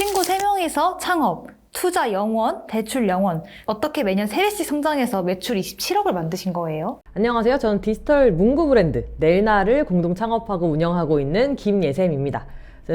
친구 3명이서 창업, 투자 0원, 대출 0원. 어떻게 매년 3배씩 성장해서 매출 27억을 만드신 거예요? 안녕하세요. 저는 디지털 문구 브랜드 넬나를 공동 창업하고 운영하고 있는 김예샘입니다.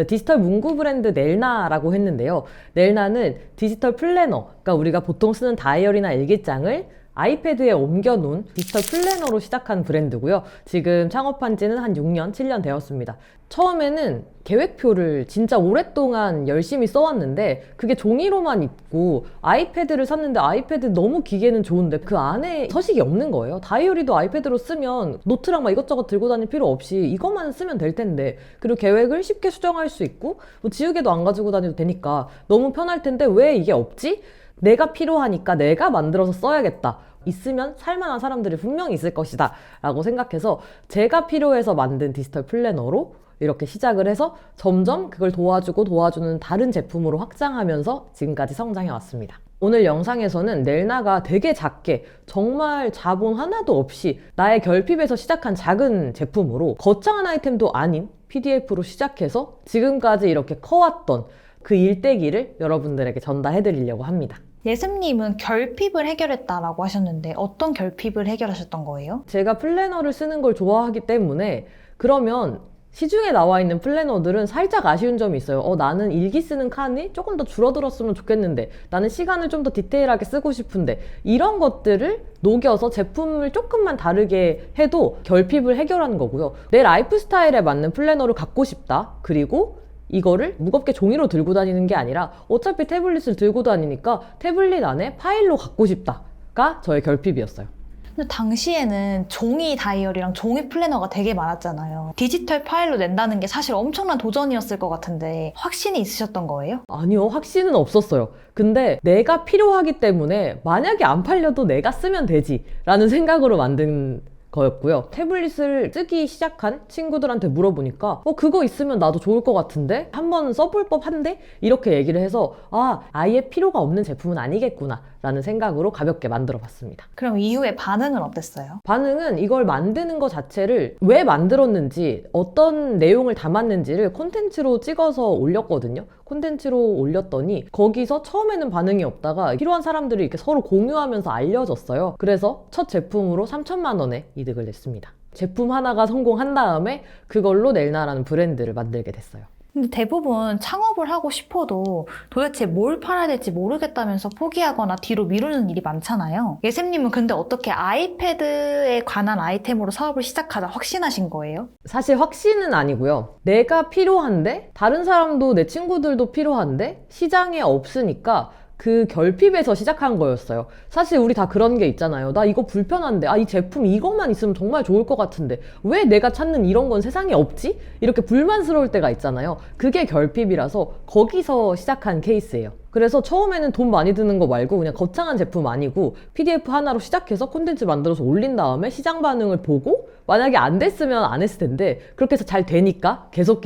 디지털 문구 브랜드 넬나라고 했는데요. 넬나는 디지털 플래너, 그러니까 우리가 보통 쓰는 다이어리나 일기장을 아이패드에 옮겨놓은 디지털 플래너로 시작한 브랜드고요. 지금 창업한 지는 한 6년, 7년 되었습니다. 처음에는 계획표를 진짜 오랫동안 열심히 써왔는데 그게 종이로만 있고 아이패드를 샀는데 아이패드 너무 기계는 좋은데 그 안에 서식이 없는 거예요. 다이어리도 아이패드로 쓰면 노트랑 막 이것저것 들고 다닐 필요 없이 이것만 쓰면 될 텐데, 그리고 계획을 쉽게 수정할 수 있고 뭐 지우개도 안 가지고 다녀도 되니까 너무 편할 텐데 왜 이게 없지? 내가 필요하니까 내가 만들어서 써야겠다. 있으면 살만한 사람들이 분명히 있을 것이다 라고 생각해서 제가 필요해서 만든 디지털 플래너로 이렇게 시작을 해서 점점 그걸 도와주는 다른 제품으로 확장하면서 지금까지 성장해 왔습니다. 오늘 영상에서는 넬나가 되게 작게 정말 자본 하나도 없이 나의 결핍에서 시작한 작은 제품으로 거창한 아이템도 아닌 PDF로 시작해서 지금까지 이렇게 커왔던 그 일대기를 여러분들에게 전달해 드리려고 합니다. 예샘님은 결핍을 해결했다라고 하셨는데 어떤 결핍을 해결하셨던 거예요? 제가 플래너를 쓰는 걸 좋아하기 때문에, 그러면 시중에 나와 있는 플래너들은 살짝 아쉬운 점이 있어요. 나는 일기 쓰는 칸이 조금 더 줄어들었으면 좋겠는데, 나는 시간을 좀 더 디테일하게 쓰고 싶은데, 이런 것들을 녹여서 제품을 조금만 다르게 해도 결핍을 해결하는 거고요. 내 라이프 스타일에 맞는 플래너를 갖고 싶다. 그리고 이거를 무겁게 종이로 들고 다니는 게 아니라 어차피 태블릿을 들고 다니니까 태블릿 안에 파일로 갖고 싶다가 저의 결핍이었어요. 근데 당시에는 종이 다이어리랑 종이 플래너가 되게 많았잖아요. 디지털 파일로 낸다는 게 사실 엄청난 도전이었을 것 같은데 확신이 있으셨던 거예요? 아니요, 확신은 없었어요. 근데 내가 필요하기 때문에 만약에 안 팔려도 내가 쓰면 되지 라는 생각으로 만든 거였고요. 태블릿을 쓰기 시작한 친구들한테 물어보니까 그거 있으면 나도 좋을 것 같은데? 한번 써볼 법한데? 이렇게 얘기를 해서 아예 필요가 없는 제품은 아니겠구나 라는 생각으로 가볍게 만들어 봤습니다. 그럼 이후에 반응은 어땠어요? 반응은 이걸 만드는 것 자체를 왜 만들었는지, 어떤 내용을 담았는지를 콘텐츠로 찍어서 올렸거든요. 콘텐츠로 올렸더니 거기서 처음에는 반응이 없다가 필요한 사람들이 이렇게 서로 공유하면서 알려졌어요. 그래서 첫 제품으로 3천만 원의 이득을 냈습니다. 제품 하나가 성공한 다음에 그걸로 넬나라는 브랜드를 만들게 됐어요. 근데 대부분 창업을 하고 싶어도 도대체 뭘 팔아야 될지 모르겠다면서 포기하거나 뒤로 미루는 일이 많잖아요. 예샘님은 근데 어떻게 아이패드에 관한 아이템으로 사업을 시작하자 확신하신 거예요? 사실 확신은 아니고요. 내가 필요한데 다른 사람도, 내 친구들도 필요한데 시장에 없으니까 그 결핍에서 시작한 거였어요. 사실 우리 다 그런 게 있잖아요. 나 이거 불편한데, 이 제품 이것만 있으면 정말 좋을 것 같은데 왜 내가 찾는 이런 건 세상에 없지? 이렇게 불만스러울 때가 있잖아요. 그게 결핍이라서 거기서 시작한 케이스예요. 그래서 처음에는 돈 많이 드는 거 말고 그냥 거창한 제품 아니고 PDF 하나로 시작해서 콘텐츠 만들어서 올린 다음에 시장 반응을 보고, 만약에 안 됐으면 안 했을 텐데 그렇게 해서 잘 되니까 계속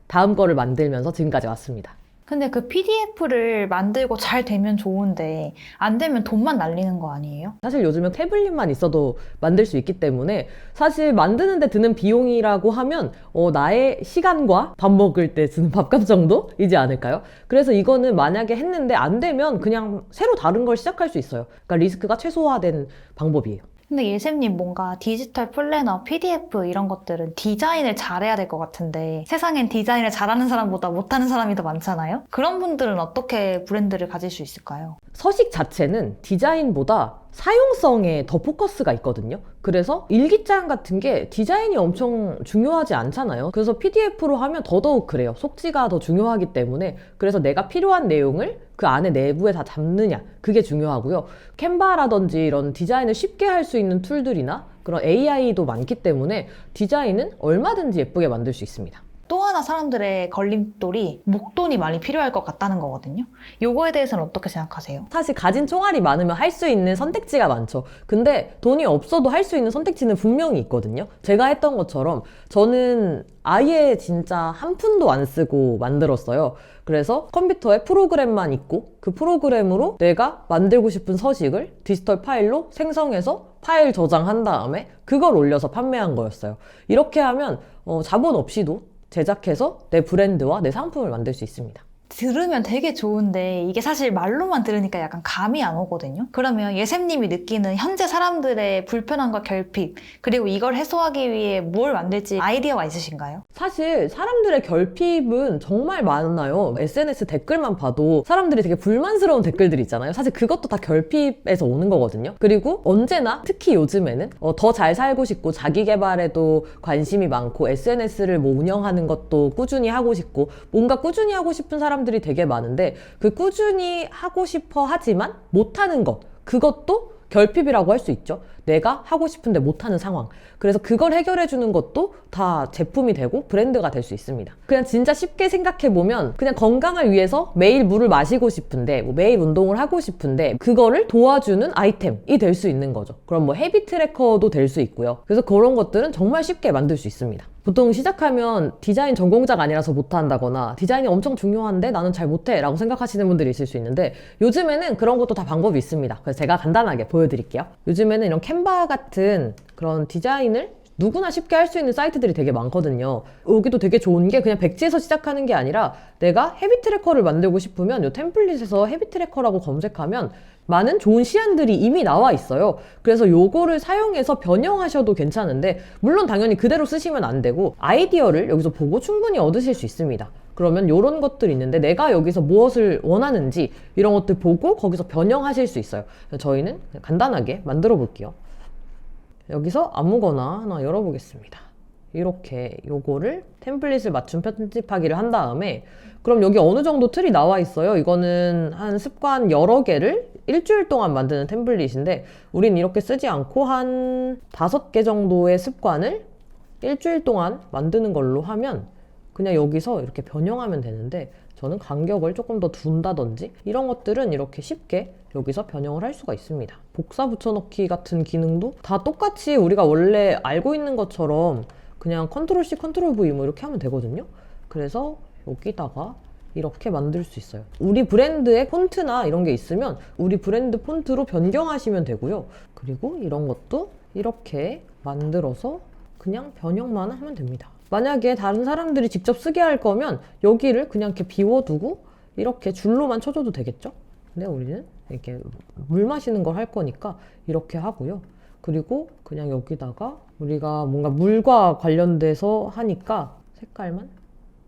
다음 거를 만들면서 지금까지 왔습니다. 근데 그 PDF를 만들고 잘 되면 좋은데 안 되면 돈만 날리는 거 아니에요? 사실 요즘은 태블릿만 있어도 만들 수 있기 때문에 사실 만드는 데 드는 비용이라고 하면 나의 시간과 밥 먹을 때 드는 밥값 정도이지 않을까요? 그래서 이거는 만약에 했는데 안 되면 그냥 새로 다른 걸 시작할 수 있어요. 그러니까 리스크가 최소화된 방법이에요. 근데 예샘님 뭔가 디지털 플래너, PDF 이런 것들은 디자인을 잘해야 될 것 같은데 세상엔 디자인을 잘하는 사람보다 못하는 사람이 더 많잖아요? 그런 분들은 어떻게 브랜드를 가질 수 있을까요? 서식 자체는 디자인보다 사용성에 더 포커스가 있거든요. 그래서 일기장 같은 게 디자인이 엄청 중요하지 않잖아요. 그래서 PDF로 하면 더더욱 그래요. 속지가 더 중요하기 때문에. 그래서 내가 필요한 내용을 그 안에 내부에 다 담느냐, 그게 중요하고요. 캔바라든지 이런 디자인을 쉽게 할 수 있는 툴들이나 그런 AI도 많기 때문에 디자인은 얼마든지 예쁘게 만들 수 있습니다. 또 하나 사람들의 걸림돌이 목돈이 많이 필요할 것 같다는 거거든요. 요거에 대해서는 어떻게 생각하세요? 사실 가진 총알이 많으면 할 수 있는 선택지가 많죠. 근데 돈이 없어도 할 수 있는 선택지는 분명히 있거든요. 제가 했던 것처럼 저는 아예 진짜 한 푼도 안 쓰고 만들었어요. 그래서 컴퓨터에 프로그램만 있고 그 프로그램으로 내가 만들고 싶은 서식을 디지털 파일로 생성해서 파일 저장한 다음에 그걸 올려서 판매한 거였어요. 이렇게 하면 자본 없이도 제작해서 내 브랜드와 내 상품을 만들 수 있습니다. 들으면 되게 좋은데 이게 사실 말로만 들으니까 약간 감이 안 오거든요. 그러면 예샘님이 느끼는 현재 사람들의 불편함과 결핍, 그리고 이걸 해소하기 위해 뭘 만들지 아이디어가 있으신가요? 사실 사람들의 결핍은 정말 많아요. SNS 댓글만 봐도 사람들이 되게 불만스러운 댓글들이 있잖아요. 사실 그것도 다 결핍에서 오는 거거든요. 그리고 언제나 특히 요즘에는 더 잘 살고 싶고 자기 개발에도 관심이 많고 SNS를 뭐 운영하는 것도 꾸준히 하고 싶고 뭔가 꾸준히 하고 싶은 사람들이 되게 많은데 그 꾸준히 하고 싶어 하지만 못하는 것, 그것도 결핍이라고 할 수 있죠. 내가 하고 싶은데 못하는 상황. 그래서 그걸 해결해 주는 것도 다 제품이 되고 브랜드가 될 수 있습니다. 그냥 진짜 쉽게 생각해 보면 그냥 건강을 위해서 매일 물을 마시고 싶은데 뭐 매일 운동을 하고 싶은데 그거를 도와주는 아이템이 될 수 있는 거죠. 그럼 뭐 헤비 트래커도 될 수 있고요. 그래서 그런 것들은 정말 쉽게 만들 수 있습니다. 보통 시작하면 디자인 전공자가 아니라서 못한다거나 디자인이 엄청 중요한데 나는 잘 못해 라고 생각하시는 분들이 있을 수 있는데 요즘에는 그런 것도 다 방법이 있습니다. 그래서 제가 간단하게 보여드릴게요. 요즘에는 이런 캔바 같은 그런 디자인을 누구나 쉽게 할 수 있는 사이트들이 되게 많거든요. 여기도 되게 좋은 게 그냥 백지에서 시작하는 게 아니라 내가 헤비 트래커를 만들고 싶으면 이 템플릿에서 헤비 트래커라고 검색하면 많은 좋은 시안들이 이미 나와 있어요. 그래서 요거를 사용해서 변형하셔도 괜찮은데 물론 당연히 그대로 쓰시면 안 되고 아이디어를 여기서 보고 충분히 얻으실 수 있습니다. 그러면 요런 것들이 있는데 내가 여기서 무엇을 원하는지 이런 것들 보고 거기서 변형하실 수 있어요. 저희는 간단하게 만들어 볼게요. 여기서 아무거나 하나 열어보겠습니다. 이렇게 요거를 템플릿을 맞춤 편집하기를 한 다음에 그럼 여기 어느 정도 틀이 나와 있어요. 이거는 한 습관 여러 개를 일주일 동안 만드는 템플릿인데 우린 이렇게 쓰지 않고 한 5개 정도의 습관을 일주일 동안 만드는 걸로 하면 그냥 여기서 이렇게 변형하면 되는데 저는 간격을 조금 더 둔다든지 이런 것들은 이렇게 쉽게 여기서 변형을 할 수가 있습니다. 복사 붙여넣기 같은 기능도 다 똑같이 우리가 원래 알고 있는 것처럼 그냥 컨트롤 C, 컨트롤 V 뭐 이렇게 하면 되거든요. 그래서 여기다가 이렇게 만들 수 있어요. 우리 브랜드의 폰트나 이런 게 있으면 우리 브랜드 폰트로 변경하시면 되고요. 그리고 이런 것도 이렇게 만들어서 그냥 변형만 하면 됩니다. 만약에 다른 사람들이 직접 쓰게 할 거면 여기를 그냥 이렇게 비워두고 이렇게 줄로만 쳐줘도 되겠죠? 근데 우리는 이렇게 물 마시는 걸 할 거니까 이렇게 하고요. 그리고 그냥 여기다가 우리가 뭔가 물과 관련돼서 하니까 색깔만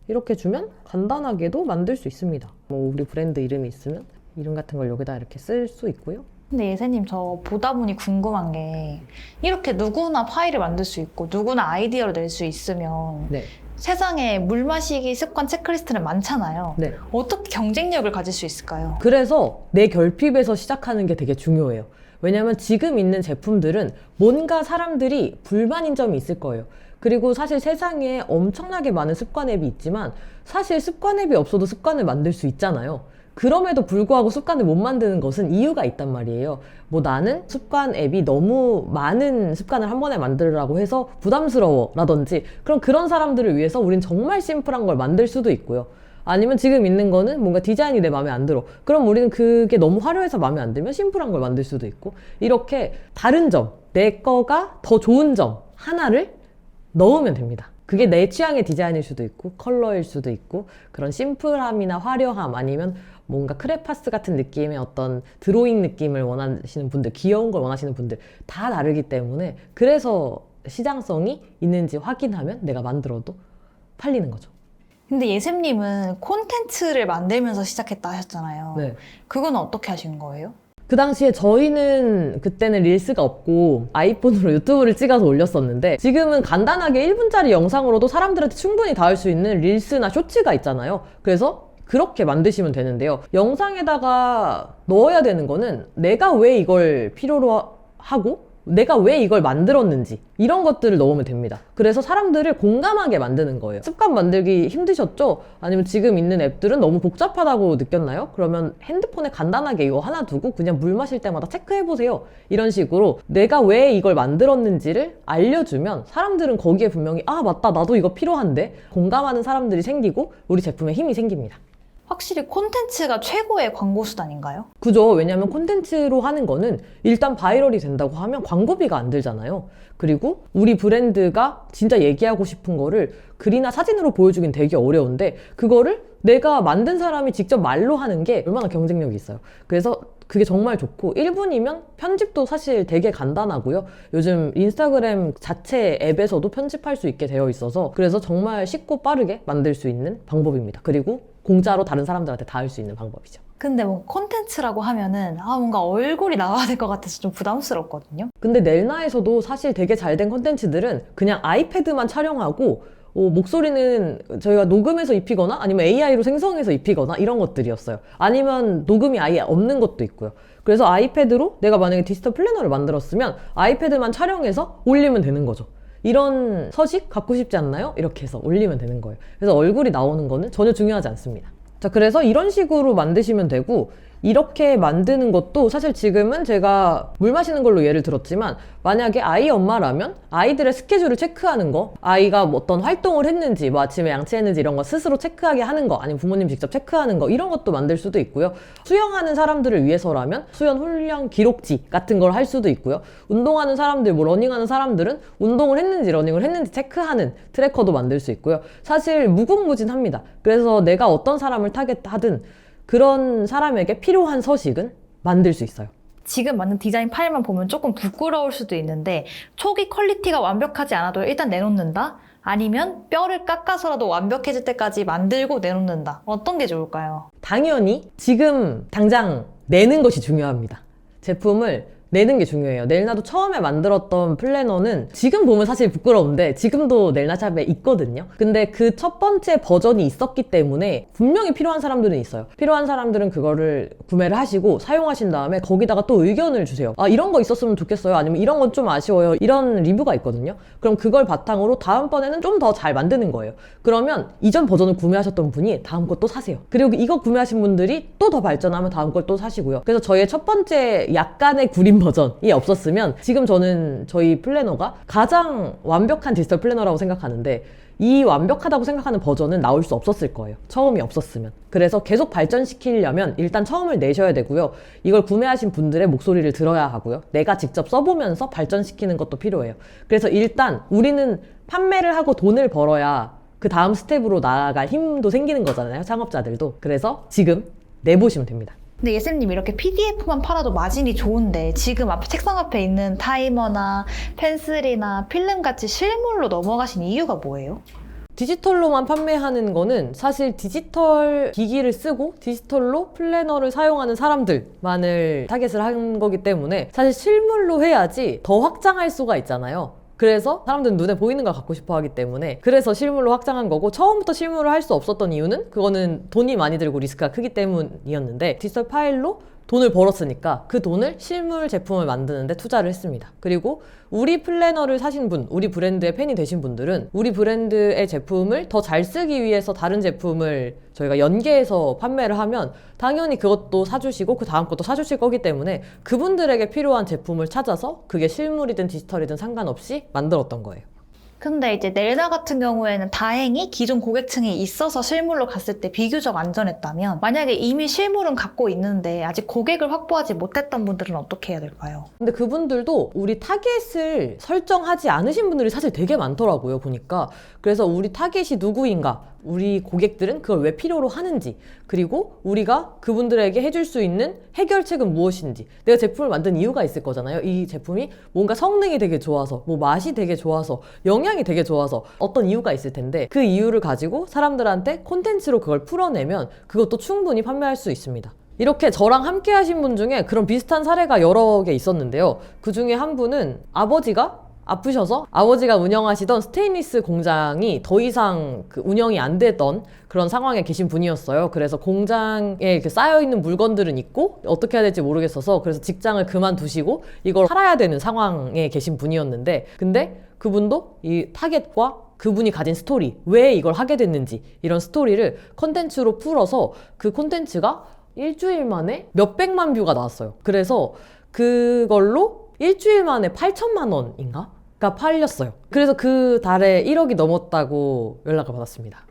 이렇게 주면 간단하게도 만들 수 있습니다. 뭐 우리 브랜드 이름이 있으면 이름 같은 걸 여기다 이렇게 쓸 수 있고요. 근데 예세님 저 보다 보니 궁금한 게 이렇게 누구나 파일을 만들 수 있고 누구나 아이디어를 낼 수 있으면 네. 세상에 물 마시기 습관 체크리스트는 많잖아요. 네. 어떻게 경쟁력을 가질 수 있을까요? 그래서 내 결핍에서 시작하는 게 되게 중요해요. 왜냐면 지금 있는 제품들은 뭔가 사람들이 불만인 점이 있을 거예요. 그리고 사실 세상에 엄청나게 많은 습관 앱이 있지만 사실 습관 앱이 없어도 습관을 만들 수 있잖아요. 그럼에도 불구하고 습관을 못 만드는 것은 이유가 있단 말이에요. 뭐 나는 습관 앱이 너무 많은 습관을 한 번에 만들으라고 해서 부담스러워 라든지 그럼 그런 사람들을 위해서 우린 정말 심플한 걸 만들 수도 있고요. 아니면 지금 있는 거는 뭔가 디자인이 내 마음에 안 들어. 그럼 우리는 그게 너무 화려해서 마음에 안 들면 심플한 걸 만들 수도 있고 이렇게 다른 점, 내 거가 더 좋은 점 하나를 넣으면 됩니다. 그게 내 취향의 디자인일 수도 있고 컬러일 수도 있고 그런 심플함이나 화려함 아니면 뭔가 크레파스 같은 느낌의 어떤 드로잉 느낌을 원하시는 분들, 귀여운 걸 원하시는 분들 다 다르기 때문에 그래서 시장성이 있는지 확인하면 내가 만들어도 팔리는 거죠. 근데 예샘님은 콘텐츠를 만들면서 시작했다 하셨잖아요. 네. 그건 어떻게 하신 거예요? 그 당시에 저희는 그때는 릴스가 없고 아이폰으로 유튜브를 찍어서 올렸었는데 지금은 간단하게 1분짜리 영상으로도 사람들한테 충분히 닿을 수 있는 릴스나 쇼츠가 있잖아요. 그래서 그렇게 만드시면 되는데요. 영상에다가 넣어야 되는 거는 내가 왜 이걸 필요로 하고 내가 왜 이걸 만들었는지 이런 것들을 넣으면 됩니다. 그래서 사람들을 공감하게 만드는 거예요. 습관 만들기 힘드셨죠? 아니면 지금 있는 앱들은 너무 복잡하다고 느꼈나요? 그러면 핸드폰에 간단하게 이거 하나 두고 그냥 물 마실 때마다 체크해보세요. 이런 식으로 내가 왜 이걸 만들었는지를 알려주면 사람들은 거기에 분명히 아 맞다 나도 이거 필요한데 공감하는 사람들이 생기고 우리 제품에 힘이 생깁니다. 확실히 콘텐츠가 최고의 광고 수단인가요? 그죠. 왜냐하면 콘텐츠로 하는 거는 일단 바이럴이 된다고 하면 광고비가 안 들잖아요. 그리고 우리 브랜드가 진짜 얘기하고 싶은 거를 글이나 사진으로 보여주긴 되게 어려운데 그거를 내가 만든 사람이 직접 말로 하는 게 얼마나 경쟁력이 있어요. 그래서 그게 정말 좋고 1분이면 편집도 사실 되게 간단하고요. 요즘 인스타그램 자체 앱에서도 편집할 수 있게 되어 있어서 그래서 정말 쉽고 빠르게 만들 수 있는 방법입니다. 그리고 공짜로 다른 사람들한테 닿을 수 있는 방법이죠. 근데 뭐 콘텐츠라고 하면은 뭔가 얼굴이 나와야 될 것 같아서 좀 부담스럽거든요. 근데 넬나에서도 사실 되게 잘 된 콘텐츠들은 그냥 아이패드만 촬영하고 목소리는 저희가 녹음해서 입히거나 아니면 AI로 생성해서 입히거나 이런 것들이었어요. 아니면 녹음이 아예 없는 것도 있고요. 그래서 아이패드로 내가 만약에 디지털 플래너를 만들었으면 아이패드만 촬영해서 올리면 되는 거죠. 이런 서식 갖고 싶지 않나요? 이렇게 해서 올리면 되는 거예요. 그래서 얼굴이 나오는 거는 전혀 중요하지 않습니다. 자, 그래서 이런 식으로 만드시면 되고 이렇게 만드는 것도 사실 지금은 제가 물 마시는 걸로 예를 들었지만 만약에 아이 엄마라면 아이들의 스케줄을 체크하는 거 아이가 뭐 어떤 활동을 했는지 뭐 아침에 양치했는지 이런 거 스스로 체크하게 하는 거 아니면 부모님 직접 체크하는 거 이런 것도 만들 수도 있고요. 수영하는 사람들을 위해서라면 수영 훈련 기록지 같은 걸 할 수도 있고요. 운동하는 사람들 뭐 러닝하는 사람들은 운동을 했는지 러닝을 했는지 체크하는 트래커도 만들 수 있고요. 사실 무궁무진합니다. 그래서 내가 어떤 사람을 타겟하든 그런 사람에게 필요한 서식은 만들 수 있어요. 지금 만든 디자인 파일만 보면 조금 부끄러울 수도 있는데 초기 퀄리티가 완벽하지 않아도 일단 내놓는다? 아니면 뼈를 깎아서라도 완벽해질 때까지 만들고 내놓는다? 어떤 게 좋을까요? 당연히 지금 당장 내는 것이 중요합니다. 제품을 내는 게 중요해요. 넬나도 처음에 만들었던 플래너는 지금 보면 사실 부끄러운데 지금도 넬나샵에 있거든요. 근데 그 첫 번째 버전이 있었기 때문에 분명히 필요한 사람들은 있어요. 필요한 사람들은 그거를 구매를 하시고 사용하신 다음에 거기다가 또 의견을 주세요. 이런 거 있었으면 좋겠어요. 아니면 이런 건 좀 아쉬워요. 이런 리뷰가 있거든요. 그럼 그걸 바탕으로 다음번에는 좀 더 잘 만드는 거예요. 그러면 이전 버전을 구매하셨던 분이 다음 거 또 사세요. 그리고 이거 구매하신 분들이 또 더 발전하면 다음 걸 또 사시고요. 그래서 저희의 첫 번째 약간의 구린 버전이 없었으면 지금 저는 저희 플래너가 가장 완벽한 디지털 플래너라고 생각하는데 이 완벽하다고 생각하는 버전은 나올 수 없었을 거예요. 처음이 없었으면. 그래서 계속 발전시키려면 일단 처음을 내셔야 되고요. 이걸 구매하신 분들의 목소리를 들어야 하고요. 내가 직접 써보면서 발전시키는 것도 필요해요. 그래서 일단 우리는 판매를 하고 돈을 벌어야 그 다음 스텝으로 나아갈 힘도 생기는 거잖아요. 창업자들도. 그래서 지금 내보시면 됩니다. 근데 예쌤님 이렇게 PDF만 팔아도 마진이 좋은데 지금 앞에 책상 앞에 있는 타이머나 펜슬이나 필름같이 실물로 넘어가신 이유가 뭐예요? 디지털로만 판매하는 거는 사실 디지털 기기를 쓰고 디지털로 플래너를 사용하는 사람들만을 타겟을 한 거기 때문에 사실 실물로 해야지 더 확장할 수가 있잖아요. 그래서 사람들은 눈에 보이는 걸 갖고 싶어 하기 때문에 그래서 실물로 확장한 거고 처음부터 실물을 할 수 없었던 이유는 그거는 돈이 많이 들고 리스크가 크기 때문이었는데 디지털 파일로 돈을 벌었으니까 그 돈을 실물 제품을 만드는데 투자를 했습니다. 그리고 우리 플래너를 사신 분, 우리 브랜드의 팬이 되신 분들은 우리 브랜드의 제품을 더 잘 쓰기 위해서 다른 제품을 저희가 연계해서 판매를 하면 당연히 그것도 사주시고 그 다음 것도 사주실 거기 때문에 그분들에게 필요한 제품을 찾아서 그게 실물이든 디지털이든 상관없이 만들었던 거예요. 근데 이제 넬나 같은 경우에는 다행히 기존 고객층이 있어서 실물로 갔을 때 비교적 안전했다면 만약에 이미 실물은 갖고 있는데 아직 고객을 확보하지 못했던 분들은 어떻게 해야 될까요? 근데 그분들도 우리 타겟을 설정하지 않으신 분들이 사실 되게 많더라고요, 보니까. 그래서 우리 타겟이 누구인가? 우리 고객들은 그걸 왜 필요로 하는지, 그리고 우리가 그분들에게 해줄 수 있는 해결책은 무엇인지, 내가 제품을 만든 이유가 있을 거잖아요. 이 제품이 뭔가 성능이 되게 좋아서, 뭐 맛이 되게 좋아서, 영양이 되게 좋아서 어떤 이유가 있을 텐데 그 이유를 가지고 사람들한테 콘텐츠로 그걸 풀어내면 그것도 충분히 판매할 수 있습니다. 이렇게 저랑 함께 하신 분 중에 그런 비슷한 사례가 여러 개 있었는데요. 그 중에 한 분은 아버지가 아프셔서 아버지가 운영하시던 스테인리스 공장이 더 이상 그 운영이 안 되던 그런 상황에 계신 분이었어요. 그래서 공장에 이렇게 쌓여있는 물건들은 있고 어떻게 해야 될지 모르겠어서 그래서 직장을 그만두시고 이걸 팔아야 되는 상황에 계신 분이었는데 근데 그분도 이 타겟과 그분이 가진 스토리, 왜 이걸 하게 됐는지 이런 스토리를 컨텐츠로 풀어서 그 콘텐츠가 일주일 만에 몇백만 뷰가 나왔어요. 그래서 그걸로 일주일 만에 8천만 원인가? 가 팔렸어요. 그래서 그 달에 1억이 넘었다고 연락을 받았습니다.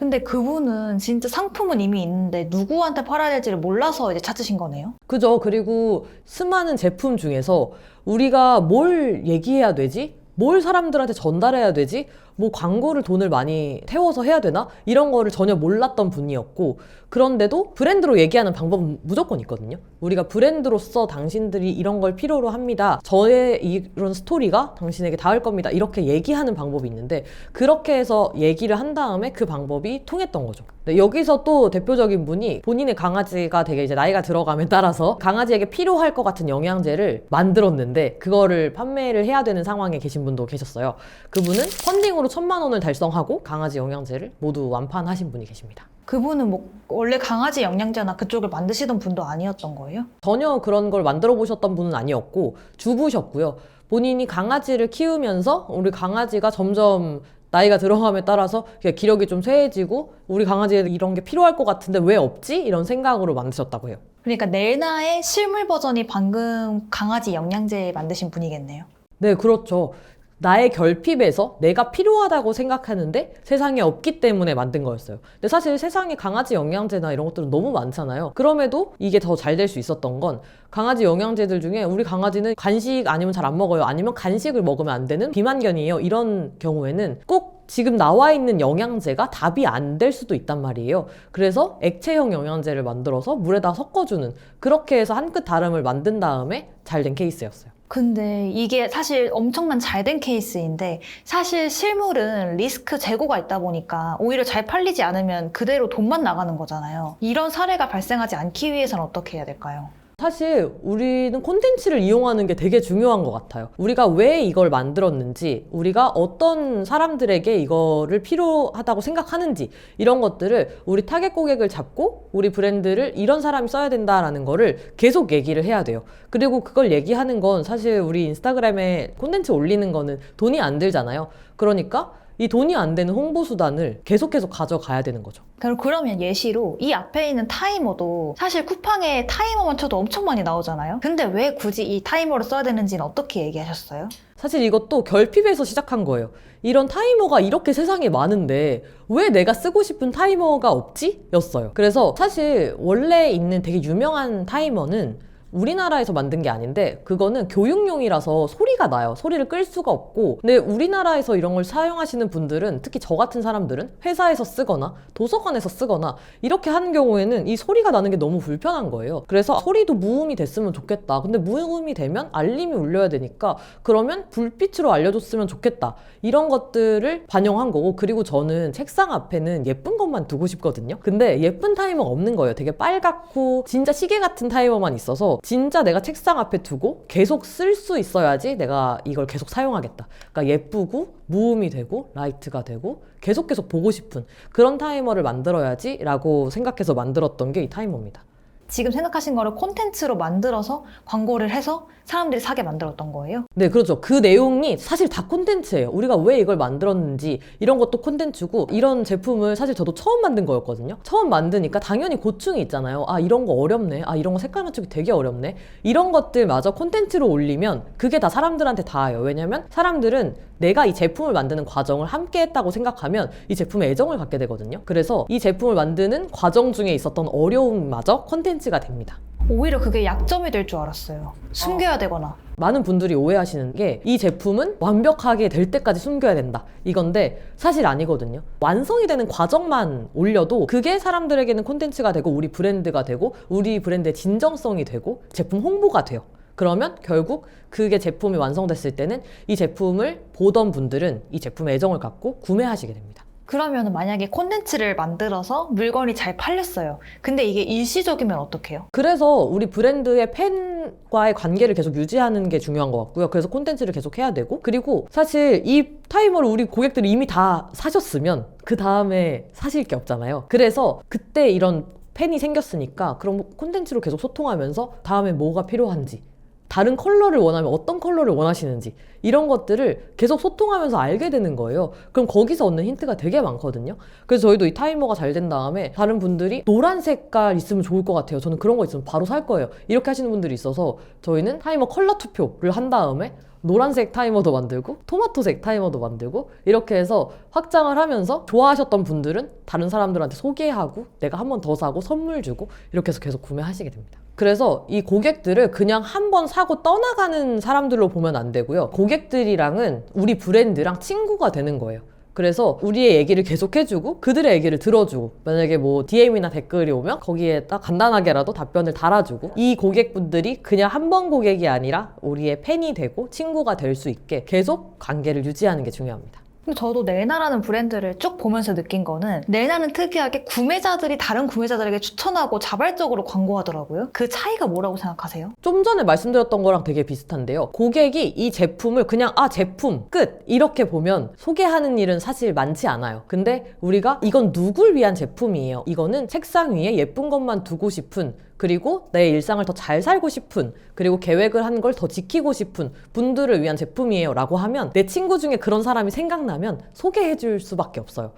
근데 그분은 진짜 상품은 이미 있는데 누구한테 팔아야 될지를 몰라서 이제 찾으신 거네요. 그죠? 그리고 수많은 제품 중에서 우리가 뭘 얘기해야 되지? 뭘 사람들한테 전달해야 되지? 뭐 광고를 돈을 많이 태워서 해야 되나? 이런 거를 전혀 몰랐던 분이었고, 그런데도 브랜드로 얘기하는 방법은 무조건 있거든요. 우리가 브랜드로서 당신들이 이런 걸 필요로 합니다. 저의 이런 스토리가 당신에게 닿을 겁니다. 이렇게 얘기하는 방법이 있는데, 그렇게 해서 얘기를 한 다음에 그 방법이 통했던 거죠. 네, 여기서 또 대표적인 분이 본인의 강아지가 되게 이제 나이가 들어감에 따라서 강아지에게 필요할 것 같은 영양제를 만들었는데, 그거를 판매를 해야 되는 상황에 계신 분도 계셨어요. 그분은 펀딩으로 1,000만 원을 달성하고 강아지 영양제를 모두 완판하신 분이 계십니다. 그분은 뭐 원래 강아지 영양제나 그쪽을 만드시던 분도 아니었던 거예요? 전혀 그런 걸 만들어 보셨던 분은 아니었고 주부셨고요. 본인이 강아지를 키우면서 우리 강아지가 점점 나이가 들어감에 따라서 기력이 좀 쇠해지고 우리 강아지에 이런 게 필요할 것 같은데 왜 없지? 이런 생각으로 만드셨다고 해요. 그러니까 넬나의 실물 버전이 방금 강아지 영양제 만드신 분이겠네요. 네, 그렇죠. 나의 결핍에서 내가 필요하다고 생각하는데 세상에 없기 때문에 만든 거였어요. 근데 사실 세상에 강아지 영양제나 이런 것들은 너무 많잖아요. 그럼에도 이게 더 잘 될 수 있었던 건 강아지 영양제들 중에 우리 강아지는 간식 아니면 잘 안 먹어요. 아니면 간식을 먹으면 안 되는 비만견이에요. 이런 경우에는 꼭 지금 나와 있는 영양제가 답이 안 될 수도 있단 말이에요. 그래서 액체형 영양제를 만들어서 물에다 섞어주는, 그렇게 해서 한 끗 다름을 만든 다음에 잘 된 케이스였어요. 근데 이게 사실 엄청난 잘 된 케이스인데 사실 실물은 리스크 재고가 있다 보니까 오히려 잘 팔리지 않으면 그대로 돈만 나가는 거잖아요. 이런 사례가 발생하지 않기 위해서는 어떻게 해야 될까요? 사실 우리는 콘텐츠를 이용하는 게 되게 중요한 것 같아요. 우리가 왜 이걸 만들었는지, 우리가 어떤 사람들에게 이거를 필요하다고 생각하는지, 이런 것들을 우리 타겟 고객을 잡고 우리 브랜드를 이런 사람이 써야 된다라는 거를 계속 얘기를 해야 돼요. 그리고 그걸 얘기하는 건 사실 우리 인스타그램에 콘텐츠 올리는 거는 돈이 안 들잖아요. 그러니까 이 돈이 안 되는 홍보 수단을 계속해서 가져가야 되는 거죠. 그러면 예시로 이 앞에 있는 타이머도 사실 쿠팡에 타이머만 쳐도 엄청 많이 나오잖아요. 근데 왜 굳이 이 타이머를 써야 되는지는 어떻게 얘기하셨어요? 사실 이것도 결핍에서 시작한 거예요. 이런 타이머가 이렇게 세상에 많은데 왜 내가 쓰고 싶은 타이머가 없지? 였어요. 그래서 사실 원래 있는 되게 유명한 타이머는 우리나라에서 만든 게 아닌데 그거는 교육용이라서 소리가 나요. 소리를 끌 수가 없고. 근데 우리나라에서 이런 걸 사용하시는 분들은, 특히 저 같은 사람들은 회사에서 쓰거나 도서관에서 쓰거나 이렇게 하는 경우에는 이 소리가 나는 게 너무 불편한 거예요. 그래서 소리도 무음이 됐으면 좋겠다. 근데 무음이 되면 알림이 울려야 되니까 그러면 불빛으로 알려줬으면 좋겠다. 이런 것들을 반영한 거고, 그리고 저는 책상 앞에는 예쁜 것만 두고 싶거든요. 근데 예쁜 타이머가 없는 거예요. 되게 빨갛고 진짜 시계 같은 타이머만 있어서 진짜 내가 책상 앞에 두고 계속 쓸 수 있어야지 내가 이걸 계속 사용하겠다. 그러니까 예쁘고 무음이 되고 라이트가 되고 계속 보고 싶은 그런 타이머를 만들어야지 라고 생각해서 만들었던 게 이 타이머입니다. 지금 생각하신 거를 콘텐츠로 만들어서 광고를 해서 사람들이 사게 만들었던 거예요? 네, 그렇죠. 그 내용이 사실 다 콘텐츠예요. 우리가 왜 이걸 만들었는지 이런 것도 콘텐츠고, 이런 제품을 사실 저도 처음 만든 거였거든요. 처음 만드니까 당연히 고충이 있잖아요. 아, 이런 거 어렵네. 아, 이런 거 색깔 맞추기 되게 어렵네. 이런 것들마저 콘텐츠로 올리면 그게 다 사람들한테 닿아요. 왜냐면 사람들은 내가 이 제품을 만드는 과정을 함께 했다고 생각하면 이 제품에 애정을 갖게 되거든요. 그래서 이 제품을 만드는 과정 중에 있었던 어려움마저 콘텐츠가 됩니다. 오히려 그게 약점이 될 줄 알았어요. 숨겨야 되거나. 많은 분들이 오해하시는 게 이 제품은 완벽하게 될 때까지 숨겨야 된다, 이건데 사실 아니거든요. 완성이 되는 과정만 올려도 그게 사람들에게는 콘텐츠가 되고 우리 브랜드가 되고 우리 브랜드의 진정성이 되고 제품 홍보가 돼요. 그러면 결국 그게 제품이 완성됐을 때는 이 제품을 보던 분들은 이 제품에 애정을 갖고 구매하시게 됩니다. 그러면 만약에 콘텐츠를 만들어서 물건이 잘 팔렸어요. 근데 이게 일시적이면 어떡해요? 그래서 우리 브랜드의 팬과의 관계를 계속 유지하는 게 중요한 것 같고요. 그래서 콘텐츠를 계속 해야 되고, 그리고 사실 이 타이머를 우리 고객들이 이미 다 사셨으면 그 다음에 사실 게 없잖아요. 그래서 그때 이런 팬이 생겼으니까 그럼 콘텐츠로 계속 소통하면서 다음에 뭐가 필요한지, 다른 컬러를 원하면 어떤 컬러를 원하시는지, 이런 것들을 계속 소통하면서 알게 되는 거예요. 그럼 거기서 얻는 힌트가 되게 많거든요. 그래서 저희도 이 타이머가 잘 된 다음에 다른 분들이 노란 색깔 있으면 좋을 것 같아요. 저는 그런 거 있으면 바로 살 거예요. 이렇게 하시는 분들이 있어서 저희는 타이머 컬러 투표를 한 다음에 노란색 타이머도 만들고 토마토색 타이머도 만들고 이렇게 해서 확장을 하면서 좋아하셨던 분들은 다른 사람들한테 소개하고 내가 한 번 더 사고 선물 주고 이렇게 해서 계속 구매하시게 됩니다. 그래서 이 고객들을 그냥 한 번 사고 떠나가는 사람들로 보면 안 되고요. 고객들이랑은 우리 브랜드랑 친구가 되는 거예요. 그래서 우리의 얘기를 계속 해주고 그들의 얘기를 들어주고 만약에 뭐 DM이나 댓글이 오면 거기에 딱 간단하게라도 답변을 달아주고 이 고객분들이 그냥 한 번 고객이 아니라 우리의 팬이 되고 친구가 될 수 있게 계속 관계를 유지하는 게 중요합니다. 근데 저도 넬나라는 브랜드를 쭉 보면서 느낀 거는 넬나는 특이하게 구매자들이 다른 구매자들에게 추천하고 자발적으로 광고하더라고요. 그 차이가 뭐라고 생각하세요? 좀 전에 말씀드렸던 거랑 되게 비슷한데요. 고객이 이 제품을 그냥 제품 끝 이렇게 보면 소개하는 일은 사실 많지 않아요. 근데 우리가 이건 누굴 위한 제품이에요. 이거는 책상 위에 예쁜 것만 두고 싶은 그리고 내 일상을 더 잘 살고 싶은 그리고 계획을 한 걸 더 지키고 싶은 분들을 위한 제품이에요 라고 하면 내 친구 중에 그런 사람이 생각나면 소개해 줄 수밖에 없어요.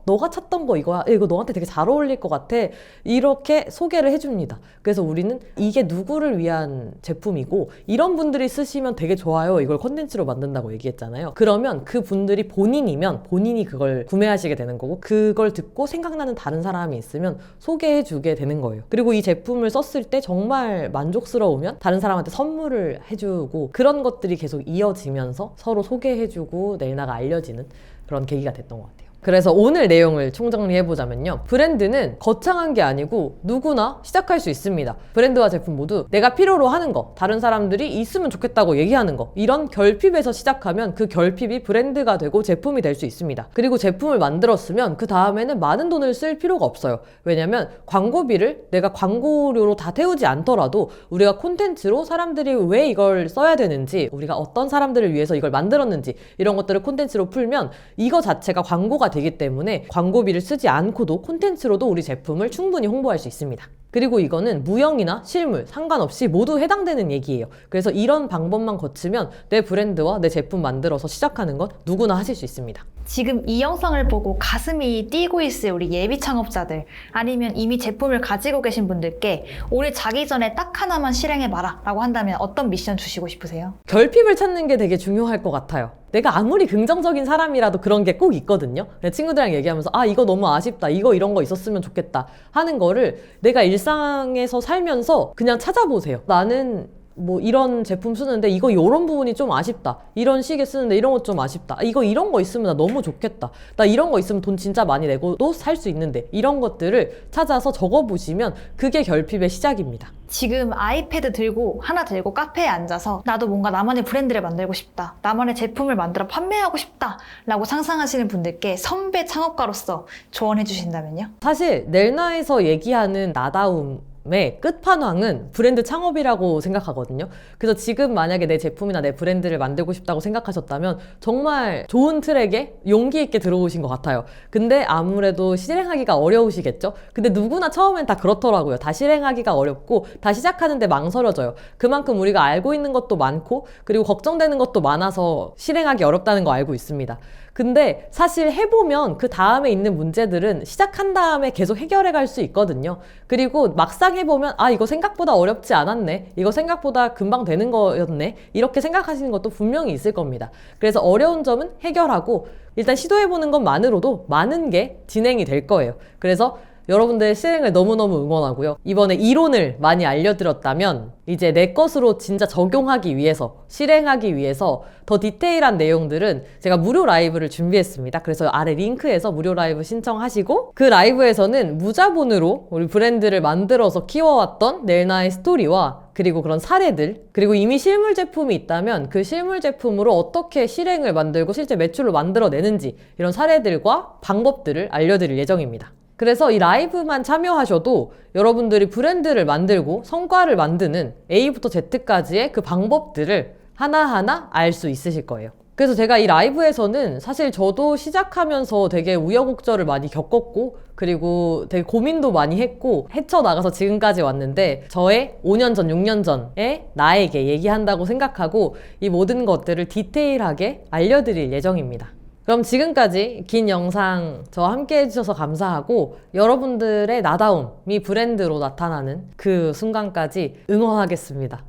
너가 찾던 거 이거야. 이거 너한테 되게 잘 어울릴 것 같아. 이렇게 소개를 해줍니다. 그래서 우리는 이게 누구를 위한 제품이고 이런 분들이 쓰시면 되게 좋아요. 이걸 컨텐츠로 만든다고 얘기했잖아요. 그러면 그 분들이 본인이면 본인이 그걸 구매하시게 되는 거고 그걸 듣고 생각나는 다른 사람이 있으면 소개해 주게 되는 거예요. 그리고 이 제품을 썼을 때 정말 만족스러우면 다른 사람한테 선물을 해주고 그런 것들이 계속 이어지면서 서로 소개해주고 넬나가 알려지는 그런 계기가 됐던 것 같아요. 그래서 오늘 내용을 총정리해보자면요. 브랜드는 거창한 게 아니고 누구나 시작할 수 있습니다. 브랜드와 제품 모두 내가 필요로 하는 거, 다른 사람들이 있으면 좋겠다고 얘기하는 거 이런 결핍에서 시작하면 그 결핍이 브랜드가 되고 제품이 될 수 있습니다. 그리고 제품을 만들었으면 그 다음에는 많은 돈을 쓸 필요가 없어요. 왜냐면 광고비를 내가 광고료로 다 태우지 않더라도 우리가 콘텐츠로 사람들이 왜 이걸 써야 되는지 우리가 어떤 사람들을 위해서 이걸 만들었는지 이런 것들을 콘텐츠로 풀면 이거 자체가 광고가 되기 때문에 광고비를 쓰지 않고도 콘텐츠로도 우리 제품을 충분히 홍보할 수 있습니다. 그리고 이거는 무형이나 실물 상관없이 모두 해당되는 얘기예요. 그래서 이런 방법만 거치면 내 브랜드와 내 제품 만들어서 시작하는 건 누구나 하실 수 있습니다. 지금 이 영상을 보고 가슴이 뛰고 있을 우리 예비 창업자들 아니면 이미 제품을 가지고 계신 분들께 올해 자기 전에 딱 하나만 실행해봐라 라고 한다면 어떤 미션 주시고 싶으세요? 결핍을 찾는 게 되게 중요할 것 같아요. 내가 아무리 긍정적인 사람이라도 그런 게 꼭 있거든요. 내 친구들이랑 얘기하면서 이거 너무 아쉽다. 이런 거 있었으면 좋겠다 하는 거를 내가 일상에서 살면서 그냥 찾아보세요. 나는 뭐 이런 제품 쓰는데 이거 이런 부분이 좀 아쉽다. 이런 시계 쓰는데 이런 거 좀 아쉽다. 이런 거 있으면 나 너무 좋겠다. 나 이런 거 있으면 돈 진짜 많이 내고도 살 수 있는데 이런 것들을 찾아서 적어보시면 그게 결핍의 시작입니다. 지금 아이패드 들고 하나 들고 카페에 앉아서 나도 뭔가 나만의 브랜드를 만들고 싶다. 나만의 제품을 만들어 판매하고 싶다. 라고 상상하시는 분들께 선배 창업가로서 조언해 주신다면요? 사실 넬나에서 얘기하는 나다움 의 끝판왕은 브랜드 창업이라고 생각하거든요. 그래서 지금 만약에 내 제품이나 내 브랜드를 만들고 싶다고 생각하셨다면 정말 좋은 트랙에 용기 있게 들어오신 것 같아요. 근데 아무래도 실행하기가 어려우시겠죠? 근데 누구나 처음엔 다 그렇더라고요. 다 실행하기가 어렵고 다 시작하는데 망설여져요. 그만큼 우리가 알고 있는 것도 많고 그리고 걱정되는 것도 많아서 실행하기 어렵다는 거 알고 있습니다. 근데 사실 해보면 그 다음에 있는 문제들은 시작한 다음에 계속 해결해 갈 수 있거든요. 그리고 막상 해보면 이거 생각보다 어렵지 않았네. 이거 생각보다 금방 되는 거였네. 이렇게 생각하시는 것도 분명히 있을 겁니다. 그래서 어려운 점은 해결하고 일단 시도해보는 것만으로도 많은 게 진행이 될 거예요. 그래서 여러분들의 실행을 너무너무 응원하고요. 이번에 이론을 많이 알려드렸다면 이제 내 것으로 진짜 적용하기 위해서 실행하기 위해서 더 디테일한 내용들은 제가 무료 라이브를 준비했습니다. 그래서 아래 링크에서 무료 라이브 신청하시고 그 라이브에서는 무자본으로 우리 브랜드를 만들어서 키워왔던 넬나의 스토리와 그리고 그런 사례들 그리고 이미 실물 제품이 있다면 그 실물 제품으로 어떻게 실행을 만들고 실제 매출로 만들어내는지 이런 사례들과 방법들을 알려드릴 예정입니다. 그래서 이 라이브만 참여하셔도 여러분들이 브랜드를 만들고 성과를 만드는 A부터 Z까지의 그 방법들을 하나하나 알 수 있으실 거예요. 그래서 제가 이 라이브에서는 사실 저도 시작하면서 되게 우여곡절을 많이 겪었고 그리고 되게 고민도 많이 했고 헤쳐나가서 지금까지 왔는데 저의 5년 전, 6년 전에 나에게 얘기한다고 생각하고 이 모든 것들을 디테일하게 알려드릴 예정입니다. 그럼 지금까지 긴 영상 저와 함께 해주셔서 감사하고 여러분들의 나다움이 브랜드로 나타나는 그 순간까지 응원하겠습니다.